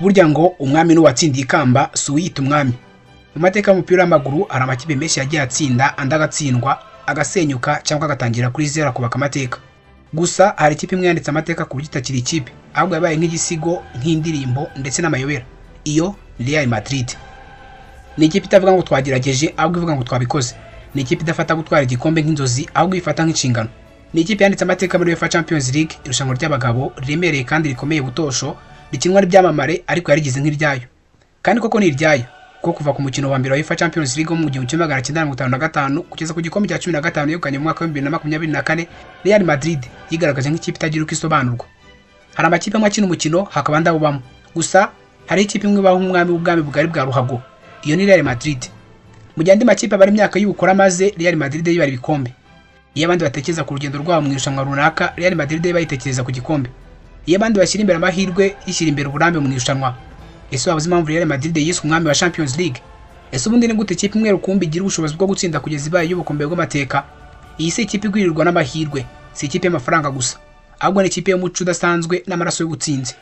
burya ngo umwami n'uwatsindiye ikamba si uwiyita umwami. Mu mateka y'umupira w'amaguru hari amakipe menshi yagiye atsinda andi agatsindwa agasenyuka cyangwa agatangira kuri zero kubaka amateka. Gusa hari ikipe imwe yanditse amateka ku buryo itakiri ikipe ahubwo yabaye nk'igisigo nk'indirimbo ndetse n'amayobera. Iyo Real Madrid ni ikipe itavuga ngo twagerageje ahubwo ivuga ngo twabikoze. Ni ikipe idafata gutwara igikombe nk'inzozi ahubwo ifata nk'inshingano. Ni ikipe yanditse amateka muri UEFA Champions League, irushanwa ry'abagabo riremereye kandi rikomeye butosho, rikinwa n'ibyamamare ariko yarigize nk'iryayo. Kandi koko ni iryayo kuko kuva ku mukino wa mbere wa UEFA Champions League mu 1955 kugeza ku gikombe cya 15 yegukanye mu mwaka wa 2024, Real Madrid yigaragaje nk'ikipe itagira uko isobanurwa. Hari amakipe amwe akina umukino hakaba ndabubamo. Gusa hari ikipe imwe baho umwami w'ubwami bugari bwa ruhago. Iyo ni Real Madrid. Mu gihe andi makipe bari imyaka y'ubukora maze Real Madrid yibara ibikombe. Iyo abandi batekereza ku rugendo rwabo mu irushanwa runaka, Real Madrid bayitekereza ku gikombe. Iyo abandi bashyira imbere amahirwe, ishyira imbere uburambe mu irushanwa. Ese wabuze impamvu Real Madrid yiswe umwami wa Champions League? Ese ubundi ni gute ikipe imwe rukumbi igira ubushobozi bwo gutsinda kugeza ibaye y'ubukombe bw'amateka? Iyi si ikipe igwirirwa n'amahirwe, si ikipe y'amafaranga gusa, ahubwo ni ikipe y'umuco udasanzwe n'amaraso y'ubutsinzi.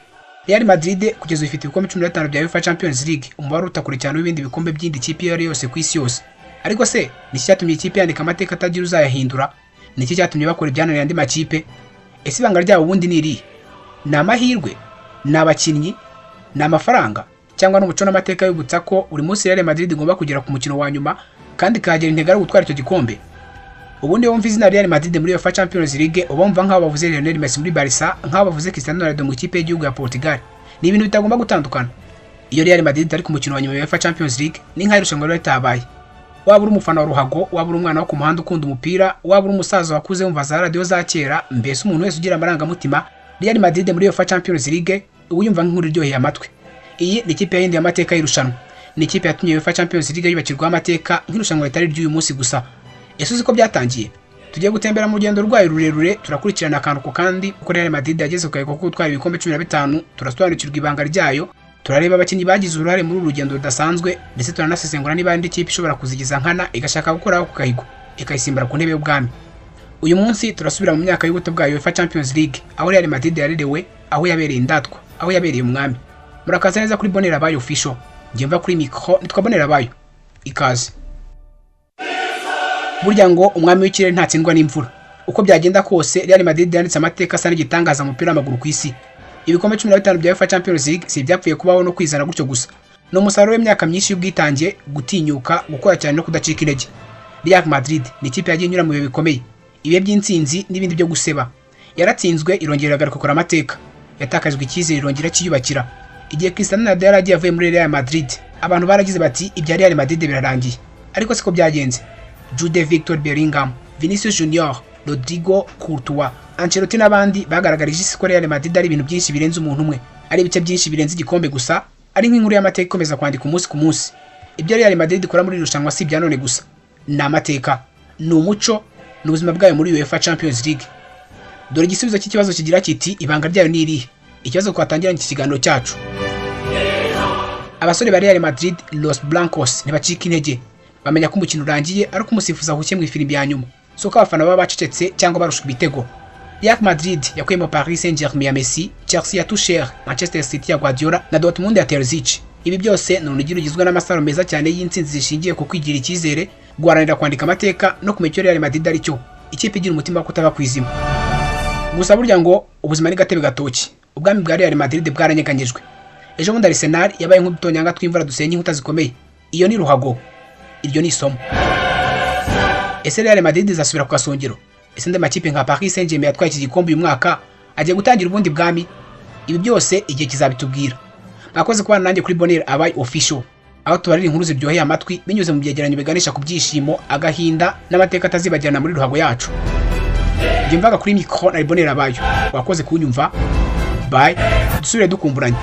Real Madrid kugeza ifite ibikombe 15 bya UEFA Champions League, umubare utakure cyane w'ibindi bikombe by'indi kipe iyo yose ku isi yose. Ariko se ni cyatumye ikipe yandika amateka atagira uzayahindura? Niki cyatumye bakora ibyananiye andi makipe? Ese ibanga ryabo ubundi ni iri? Ni amahirwe? Ni abakinnyi? Ni amafaranga? Cyangwa n'umuco n'amateka y'ubutsa ko buri munsi Real Madrid igomba kugera ku mukino wa nyuma kandi kagera intego ari gutwara icyo gikombe? Ubundi wumva izina Real Madrid muri UEFA Champions League ubumva nk'aho bavuze Lionel Messi muri Barca, nk'aho bavuze Cristiano Ronaldo mu ikipe y'igihugu ya Portugal. Ni ibintu bitagomba gutandukana. Iyo Real Madrid ari ku mukino wa nyuma wa UEFA Champions League ni nka irushanwa ritabaye. Waba uri umufana wa ruhago, waba uri umwana wo ku muhanda ukunda umupira, waba uri umusaza wakuze wumva za radio za kera, mbese umuntu wese ugira amarangamutima, Real Madrid muri UEFA Champions League uyumva nk'inkuru iryoheye amatwi. Iyi ni ikipe yindi y'amateka y'irushanwa. Ni ikipe yatumye UEFA Champions League yubakirwa amateka nk'irushanwa ritari ry'uyu munsi gusa. Ese uzi ko byatangiye? Tugiye gutembera mu rugendo rwayo rurerure, turakurikirana akantu ko kandi uko Real Madrid yageze ku kayiko ko gutwara ibikombe 15, turasobanukirwa ibanga ryayo, turareba abakinnyi bagize uruhare muri uru rugendo rudasanzwe, ndetse turanasesengura niba indi kipe ishobora kuzigiza nkana igashaka gukora ku kahigo ikayisimbura ku ntebe y'ubwami. Uyu munsi turasubira mu myaka y'ubuto bwa UEFA Champions League, aho Real Madrid yarerewe, aho yabereye indatwa, aho yabereye umwami. Murakaza neza kuri Bonera Bayo Official. Ngiye mva kuri micro nitwa Bonera Bayo. Ikaze. Burya ngo umwami w'ikirere ntatsindwa n'imvura. Uko byagenda kose Real Madrid yanditse amateka asa n'igitangaza mu mupira w'amaguru ku isi. Ibikombe 15 bya UEFA Champions League si byapfuye kubaho no kwizana gutyo gusa. No musaruro w'imyaka myinshi y'ubwitange, gutinyuka, gukora cyane no kudacika intege. Real Madrid ni ikipe yagiye inyura mu bihe bikomeye, ibihe by'intsinzi n'ibindi byo guseba. Yaratsinzwe irongera agaruka gukora amateka. Yatakajwe icyizere irongera kiyubakira. Igihe Cristiano Ronaldo yaragiye avuye muri Real Madrid, abantu baragize bati ibya Real Madrid birarangiye. Ariko siko byagenze. Jude Victor Bellingham, Vinicius Junior, Rodrigo Courtois, Ancelotti n'abandi bagaragarije isi ko Real Madrid ari ibintu byinshi birenze umuntu umwe, ari ibice byinshi birenze igikombe gusa, ari nk'inkuru y'amateka ikomeza kwandika umunsi ku munsi. Ibyo Real Madrid ikora muri irushanwa si ibya none gusa, ni amateka, ni umuco, ni ubuzima bwayo muri UEFA Champions League. Dore igisubizo cy'ikibazo kigira kiti ibanga ryayo ni irihe? Ikibazo twatangiranye iki kiganiro cyacu. Abasore ba Real Madrid, Los Blancos, ntibacika intege. Bamenya ko umukino urangiye ariko umusifuza ahukiye mu ifirimbi ya nyuma. Soko abafana baba bacecetse cyangwa barushwa ibitego. Real Madrid yakuyemo Paris Saint-Germain ya Messi, Chelsea ya Tuchel, Manchester City ya Guardiola na Dortmund ya Terzic. Ibi byose ni urugero rugizwe n'amasaro meza cyane y'intsinzi zishingiye ku kwigira icyizere, guharanira kwandika amateka no kumenya icyo Real Madrid ari cyo. Ikipe igira umutima wo kutaba kwizima. Gusa burya ngo ubuzima ni gatebe gatoki. Ubwami bwa Real Madrid bwaranyeganyejwe. Ejo bundi Arsenal yabaye nk'udutonyanga tw'imvura dusenye inkuta zikomeye. Iyo ni ruhago. Iryo ni isomo. Ese Real Madrid izasubira ku kasongero? Ese nde makipe nka Paris Saint-Germain yatwaye iki gikombe uyu mwaka agiye gutangira ubundi bwami? Ibi byose igihe kizabitubwira. Mwakoze kubana nanjye kuri Bonera Bayo Official, aho tubarira inkuru ziryoheye amatwi binyuze mu byegeranyo biganisha ku byishimo, agahinda n'amateka atazibagirana muri ruhago yacu. Njye mvaga kuri micro na Bonera Bayo. Wakoze kunyumva. Bye. Dusubire dukumburanye.